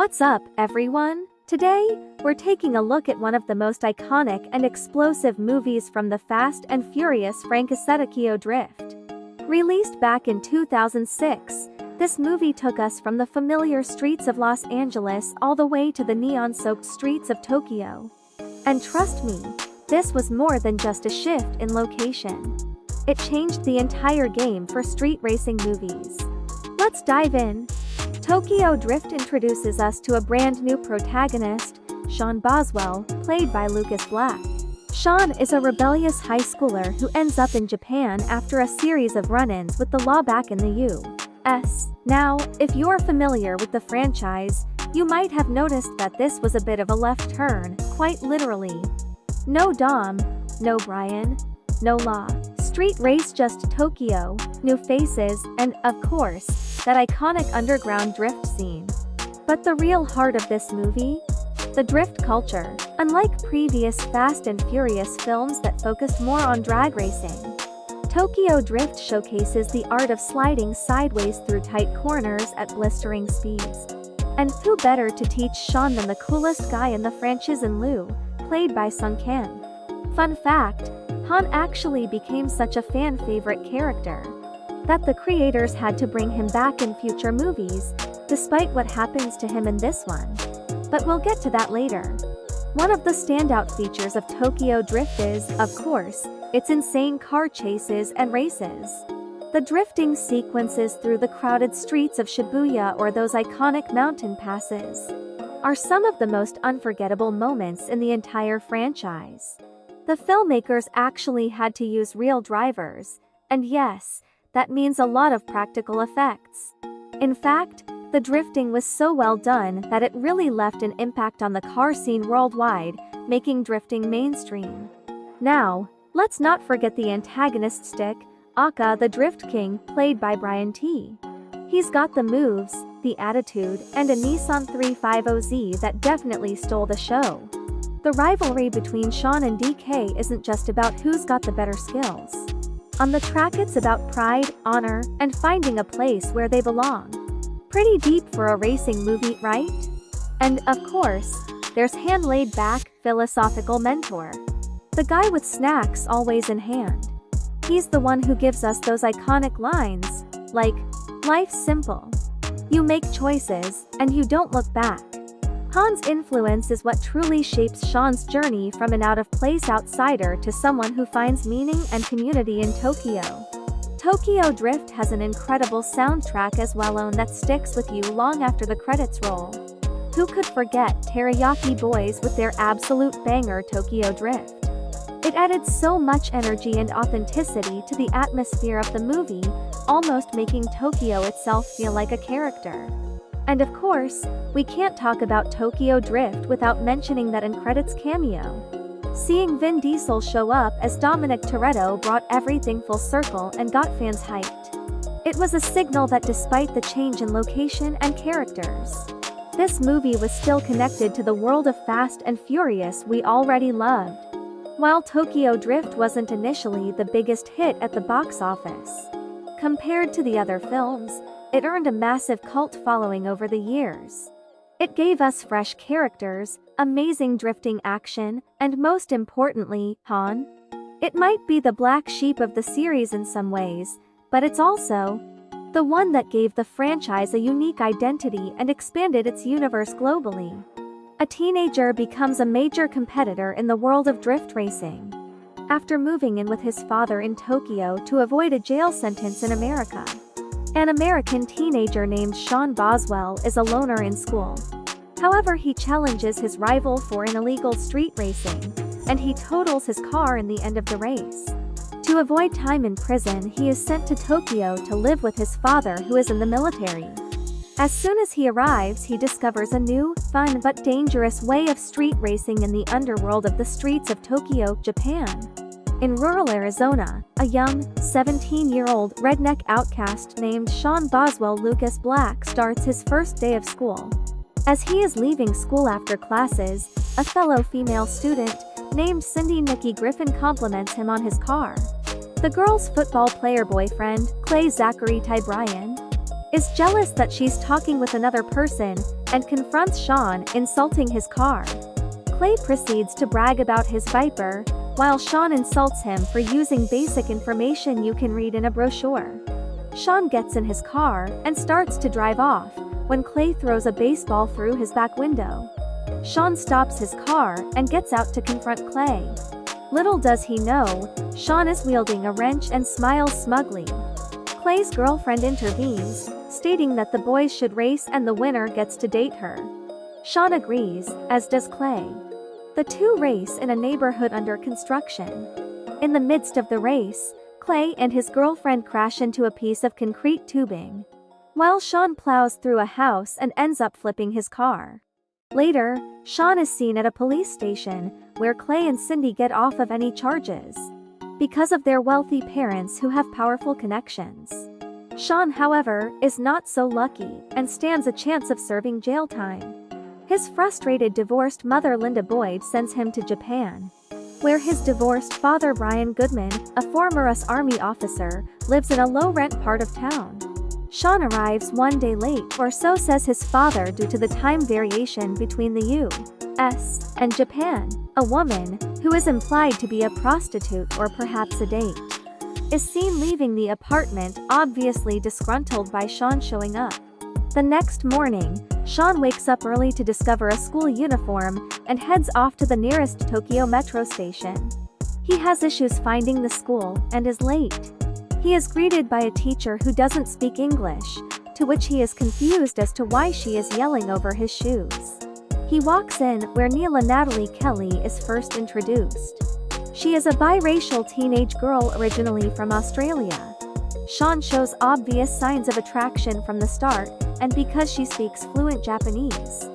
What's up, everyone? Today, we're taking a look at one of the most iconic and explosive movies from the Fast and Furious franchise, Tokyo Drift. Released back in 2006, this movie took us from the familiar streets of Los Angeles all the way to the neon-soaked streets of Tokyo. And trust me, this was more than just a shift in location. It changed the entire game for street racing movies. Let's dive in. Tokyo Drift introduces us to a brand new protagonist, Sean Boswell, played by Lucas Black. Sean is a rebellious high schooler who ends up in Japan after a series of run-ins with the law back in the U.S. Now, if you're familiar with the franchise, you might have noticed that this was a bit of a left turn, quite literally. No Dom, no Brian, no law. Street race, just Tokyo, new faces, and, of course, that iconic underground drift scene. But the real heart of this movie? The drift culture. Unlike previous Fast and Furious films that focused more on drag racing, Tokyo Drift showcases the art of sliding sideways through tight corners at blistering speeds. And who better to teach Sean than the coolest guy in the franchise, Liu, played by Sung Kang. Fun fact, Han actually became such a fan-favorite character that the creators had to bring him back in future movies, despite what happens to him in this one. But we'll get to that later. One of the standout features of Tokyo Drift is, of course, its insane car chases and races. The drifting sequences through the crowded streets of Shibuya or those iconic mountain passes are some of the most unforgettable moments in the entire franchise. The filmmakers actually had to use real drivers, and yes, that means a lot of practical effects. In fact, the drifting was so well done that it really left an impact on the car scene worldwide, making drifting mainstream. Now, let's not forget the antagonist stick, Aka the Drift King, played by Brian T. He's got the moves, the attitude, and a Nissan 350Z that definitely stole the show. The rivalry between Sean and DK isn't just about who's got the better skills. On the track, it's about pride, honor, and finding a place where they belong. Pretty deep for a racing movie, right? And, of course, there's Han, laid-back, philosophical mentor. The guy with snacks always in hand. He's the one who gives us those iconic lines, like, "Life's simple. You make choices, and you don't look back." Han's influence is what truly shapes Sean's journey from an out-of-place outsider to someone who finds meaning and community in Tokyo. Tokyo Drift has an incredible soundtrack as well that sticks with you long after the credits roll. Who could forget Teriyaki Boys with their absolute banger Tokyo Drift? It added so much energy and authenticity to the atmosphere of the movie, almost making Tokyo itself feel like a character. And of course, we can't talk about Tokyo Drift without mentioning that in-credits cameo. Seeing Vin Diesel show up as Dominic Toretto brought everything full circle and got fans hyped. It was a signal that despite the change in location and characters, this movie was still connected to the world of Fast and Furious we already loved. While Tokyo Drift wasn't initially the biggest hit at the box office, compared to the other films, it earned a massive cult following over the years. It gave us fresh characters, amazing drifting action, and most importantly, Han. It might be the black sheep of the series in some ways, but it's also the one that gave the franchise a unique identity and expanded its universe globally. A teenager becomes a major competitor in the world of drift racing after moving in with his father in Tokyo to avoid a jail sentence in America. An American teenager named Sean Boswell is a loner in school. However, he challenges his rival for an illegal street racing, and he totals his car in the end of the race. To avoid time in prison, he is sent to Tokyo to live with his father, who is in the military. As soon as he arrives, he discovers a new, fun but dangerous way of street racing in the underworld of the streets of Tokyo, Japan. In rural Arizona, a young, 17-year-old redneck outcast named Sean Boswell Lucas Black starts his first day of school. As he is leaving school after classes, a fellow female student, named Cindy Nikki Griffin, compliments him on his car. The girl's football player boyfriend, Clay Zachary Ty Bryan, is jealous that she's talking with another person, and confronts Sean, insulting his car. Clay proceeds to brag about his Viper, while Sean insults him for using basic information you can read in a brochure. Sean gets in his car and starts to drive off, when Clay throws a baseball through his back window. Sean stops his car and gets out to confront Clay. Little does he know, Sean is wielding a wrench and smiles smugly. Clay's girlfriend intervenes, stating that the boys should race and the winner gets to date her. Sean agrees, as does Clay. The two race in a neighborhood under construction. In the midst of the race, Clay and his girlfriend crash into a piece of concrete tubing, while Sean plows through a house and ends up flipping his car. Later, Sean is seen at a police station, where Clay and Cindy get off of any charges, because of their wealthy parents who have powerful connections. Sean, however, is not so lucky, and stands a chance of serving jail time. His frustrated divorced mother Linda Boyd sends him to Japan, where his divorced father Brian Goodman, a former US Army officer, lives in a low-rent part of town. Sean arrives one day late, or so says his father, due to the time variation between the U.S. and Japan. A woman, who is implied to be a prostitute or perhaps a date, is seen leaving the apartment, obviously disgruntled by Sean showing up. The next morning, Sean wakes up early to discover a school uniform and heads off to the nearest Tokyo metro station. He has issues finding the school and is late. He is greeted by a teacher who doesn't speak English, to which he is confused as to why she is yelling over his shoes. He walks in, where Neela Natalie Kelly is first introduced. She is a biracial teenage girl originally from Australia. Sean shows obvious signs of attraction from the start, and because she speaks fluent Japanese.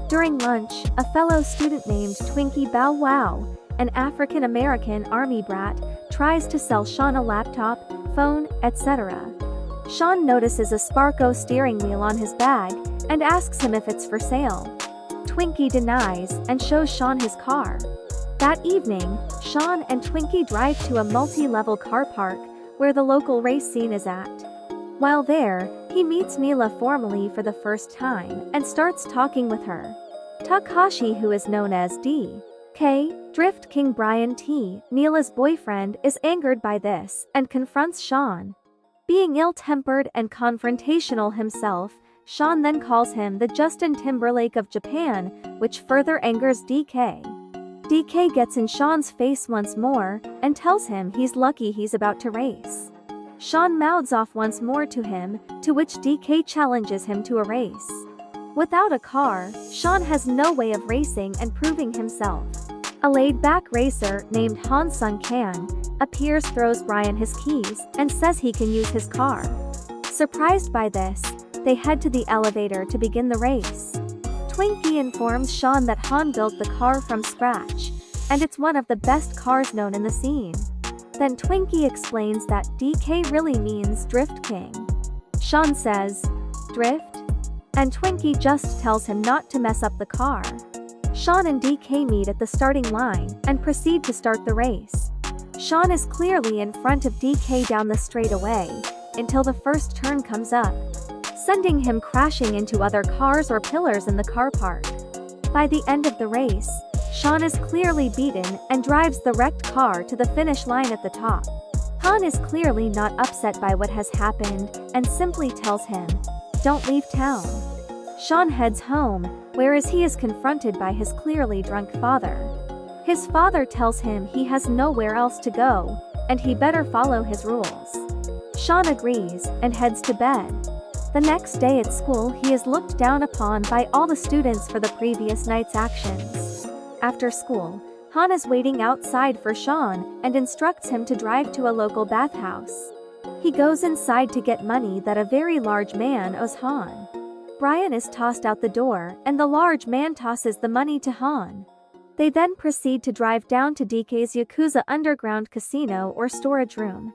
During lunch, a fellow student named Twinkie Bow Wow, an African-American army brat, tries to sell Sean a laptop, phone, etc. Sean notices a Sparco steering wheel on his bag, and asks him if it's for sale. Twinkie denies, and shows Sean his car. That evening, Sean and Twinkie drive to a multi-level car park, where the local race scene is at. While there, he meets Neela formally for the first time, and starts talking with her. Takashi, who is known as D.K. Drift King Brian T., Neela's boyfriend, is angered by this, and confronts Sean. Being ill-tempered and confrontational himself, Sean then calls him the Justin Timberlake of Japan, which further angers DK. DK gets in Sean's face once more, and tells him he's lucky he's about to race. Sean mouths off once more to him, to which DK challenges him to a race. Without a car, Sean has no way of racing and proving himself. A laid-back racer named Han Sung-kan appears, throws Brian his keys, and says he can use his car. Surprised by this, they head to the elevator to begin the race. Twinkie informs Sean that Han built the car from scratch, and it's one of the best cars known in the scene. Then Twinkie explains that DK really means Drift King. Sean says, "Drift?" And Twinkie just tells him not to mess up the car. Sean and DK meet at the starting line, and proceed to start the race. Sean is clearly in front of DK down the straightaway, until the first turn comes up, sending him crashing into other cars or pillars in the car park. By the end of the race, Sean is clearly beaten, and drives the wrecked car to the finish line at the top. Han is clearly not upset by what has happened, and simply tells him, "Don't leave town." Sean heads home, whereas he is confronted by his clearly drunk father. His father tells him he has nowhere else to go, and he better follow his rules. Sean agrees, and heads to bed. The next day at school, he is looked down upon by all the students for the previous night's actions. After school, Han is waiting outside for Sean, and instructs him to drive to a local bathhouse. He goes inside to get money that a very large man owes Han. Brian is tossed out the door, and the large man tosses the money to Han. They then proceed to drive down to DK's Yakuza underground casino or storage room.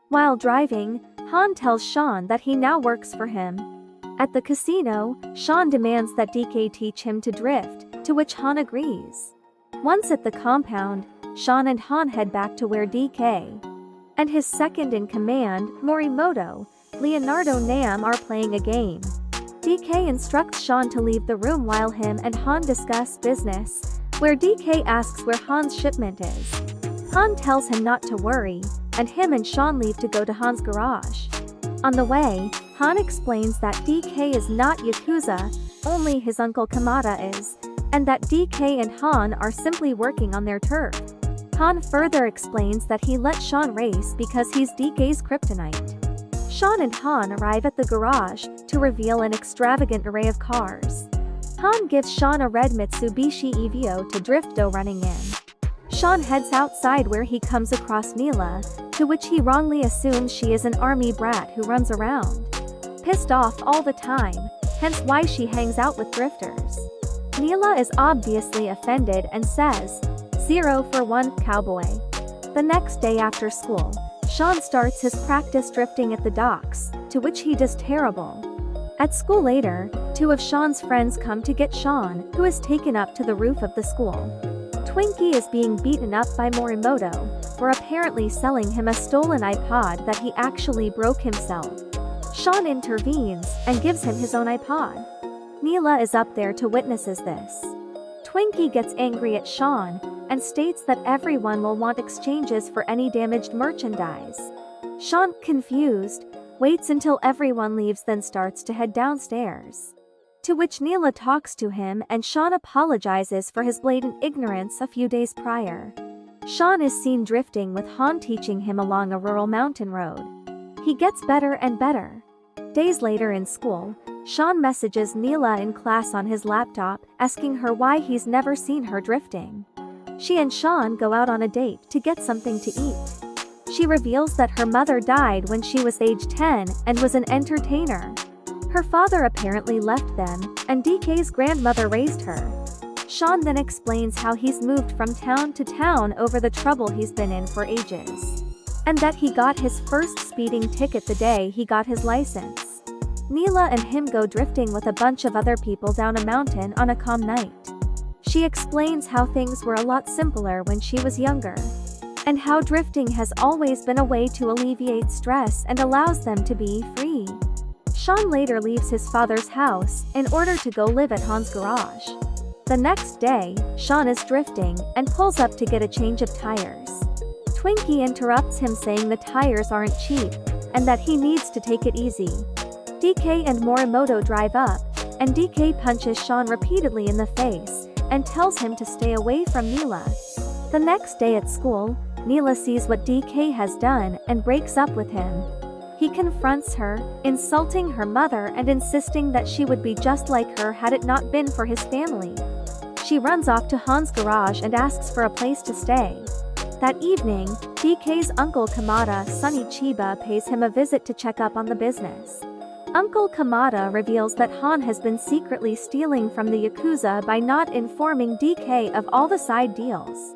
While driving, Han tells Sean that he now works for him. At the casino, Sean demands that DK teach him to drift, to which Han agrees. Once at the compound, Sean and Han head back to where DK and his second-in-command, Morimoto, Leonardo Nam, are playing a game. DK instructs Sean to leave the room while him and Han discuss business, where DK asks where Han's shipment is. Han tells him not to worry, and him and Sean leave to go to Han's garage. On the way, Han explains that DK is not Yakuza, only his uncle Kamada is, and that DK and Han are simply working on their turf. Han further explains that he let Sean race because he's DK's kryptonite. Sean and Han arrive at the garage to reveal an extravagant array of cars. Han gives Sean a red Mitsubishi Evo to drift though running in. Sean heads outside where he comes across Neela, to which he wrongly assumes she is an army brat who runs around pissed off all the time, hence why she hangs out with drifters. Neela is obviously offended and says, "0 for 1, cowboy." The next day after school, Sean starts his practice drifting at the docks, to which he does terrible. At school later, 2 of Sean's friends come to get Sean, who is taken up to the roof of the school. Twinkie is being beaten up by Morimoto for apparently selling him a stolen iPod that he actually broke himself. Sean intervenes and gives him his own iPod. Neela is up there to witnesses this. Twinkie gets angry at Sean and states that everyone will want exchanges for any damaged merchandise. Sean, confused, waits until everyone leaves then starts to head downstairs. To which Neela talks to him and Sean apologizes for his blatant ignorance a few days prior. Sean is seen drifting with Han teaching him along a rural mountain road. He gets better and better. Days later in school, Sean messages Neela in class on his laptop, asking her why he's never seen her drifting. She and Sean go out on a date to get something to eat. She reveals that her mother died when she was age 10 and was an entertainer. Her father apparently left them, and DK's grandmother raised her. Sean then explains how he's moved from town to town over the trouble he's been in for ages, and that he got his first speeding ticket the day he got his license. Neela and him go drifting with a bunch of other people down a mountain on a calm night. She explains how things were a lot simpler when she was younger, and how drifting has always been a way to alleviate stress and allows them to be free. Sean later leaves his father's house in order to go live at Han's garage. The next day, Sean is drifting and pulls up to get a change of tires. Twinkie interrupts him saying the tires aren't cheap, and that he needs to take it easy. DK and Morimoto drive up, and DK punches Sean repeatedly in the face, and tells him to stay away from Neela. The next day at school, Neela sees what DK has done and breaks up with him. He confronts her, insulting her mother and insisting that she would be just like her had it not been for his family. She runs off to Han's garage and asks for a place to stay. That evening, DK's uncle Kamada, Sonny Chiba, pays him a visit to check up on the business. Uncle Kamada reveals that Han has been secretly stealing from the Yakuza by not informing DK of all the side deals.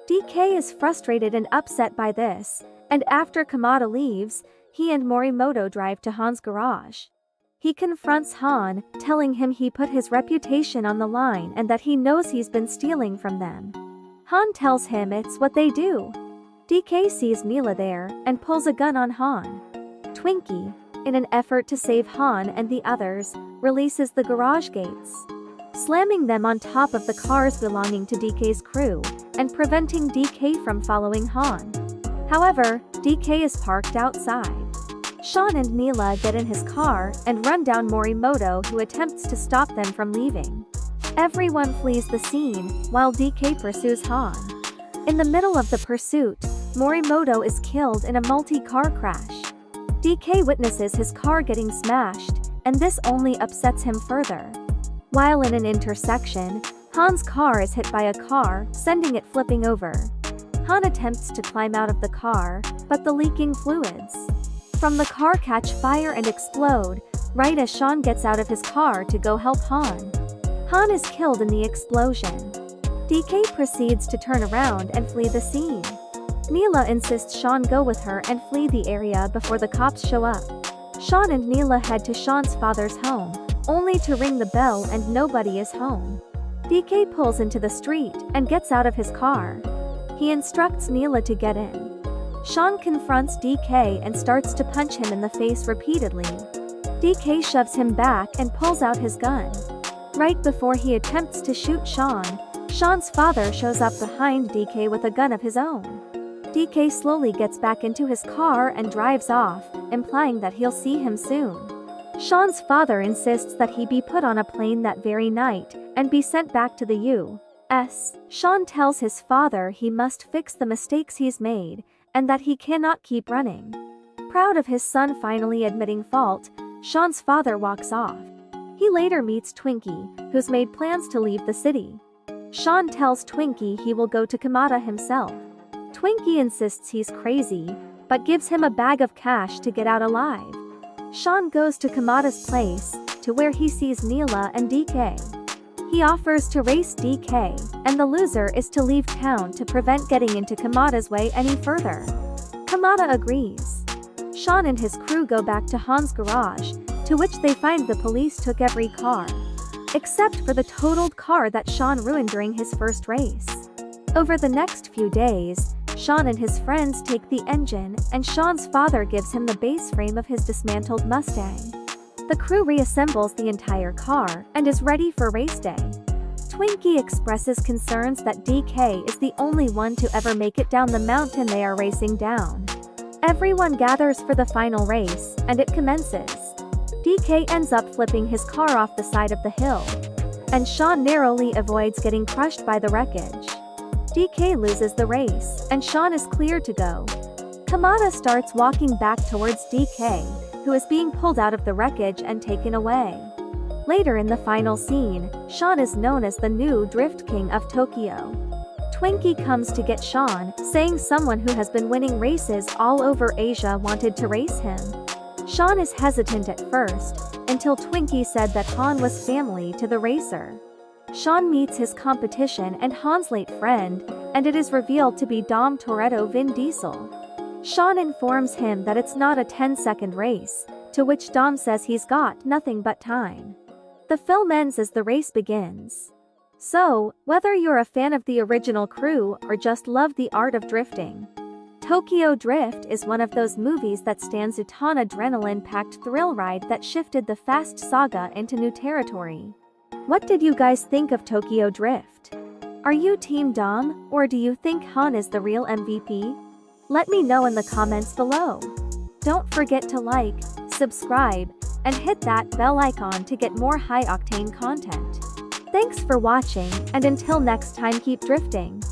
DK is frustrated and upset by this, and after Kamada leaves, he and Morimoto drive to Han's garage. He confronts Han, telling him he put his reputation on the line and that he knows he's been stealing from them. Han tells him it's what they do. DK sees Neela there and pulls a gun on Han. Twinkie, in an effort to save Han and the others, releases the garage gates, slamming them on top of the cars belonging to DK's crew, and preventing DK from following Han. However, DK is parked outside. Sean and Neela get in his car and run down Morimoto, who attempts to stop them from leaving. Everyone flees the scene, while DK pursues Han. In the middle of the pursuit, Morimoto is killed in a multi-car crash. DK witnesses his car getting smashed, and this only upsets him further. While in an intersection, Han's car is hit by a car, sending it flipping over. Han attempts to climb out of the car, but the leaking fluids from the car catch fire and explode, right as Sean gets out of his car to go help Han. Han is killed in the explosion. DK proceeds to turn around and flee the scene. Neela insists Sean go with her and flee the area before the cops show up. Sean and Neela head to Sean's father's home, only to ring the bell and nobody is home. DK pulls into the street and gets out of his car. He instructs Neela to get in. Sean confronts DK and starts to punch him in the face repeatedly. DK shoves him back and pulls out his gun. Right before he attempts to shoot Sean, Sean's father shows up behind DK with a gun of his own. DK slowly gets back into his car and drives off, implying that he'll see him soon. Sean's father insists that he be put on a plane that very night and be sent back to the U.S. Sean tells his father he must fix the mistakes he's made and that he cannot keep running. Proud of his son finally admitting fault, Sean's father walks off. He later meets Twinkie, who's made plans to leave the city. Sean tells Twinkie he will go to Kamata himself. Twinkie insists he's crazy, but gives him a bag of cash to get out alive. Sean goes to Kamata's place, to where he sees Neela and DK. He offers to race DK, and the loser is to leave town to prevent getting into Kamata's way any further. Kamata agrees. Sean and his crew go back to Han's garage, to which they find the police took every car, except for the totaled car that Sean ruined during his first race. Over the next few days, Sean and his friends take the engine, and Sean's father gives him the base frame of his dismantled Mustang. The crew reassembles the entire car and is ready for race day. Twinkie expresses concerns that DK is the only one to ever make it down the mountain they are racing down. Everyone gathers for the final race, and it commences. DK ends up flipping his car off the side of the hill, and Sean narrowly avoids getting crushed by the wreckage. DK loses the race, and Sean is cleared to go. Kamata starts walking back towards DK, who is being pulled out of the wreckage and taken away. Later in the final scene, Sean is known as the new Drift King of Tokyo. Twinkie comes to get Sean, saying someone who has been winning races all over Asia wanted to race him. Sean is hesitant at first, until Twinkie said that Han was family to the racer. Sean meets his competition and Han's late friend, and it is revealed to be Dom Toretto Vin Diesel. Sean informs him that it's not a 10-second race, to which Dom says he's got nothing but time. The film ends as the race begins. So, whether you're a fan of the original crew or just love the art of drifting, Tokyo Drift is one of those movies that stands out, an adrenaline-packed thrill ride that shifted the Fast saga into new territory. What did you guys think of Tokyo Drift? Are you Team Dom, or do you think Han is the real MVP? Let me know in the comments below. Don't forget to like, subscribe, and hit that bell icon to get more high-octane content. Thanks for watching, and until next time, keep drifting.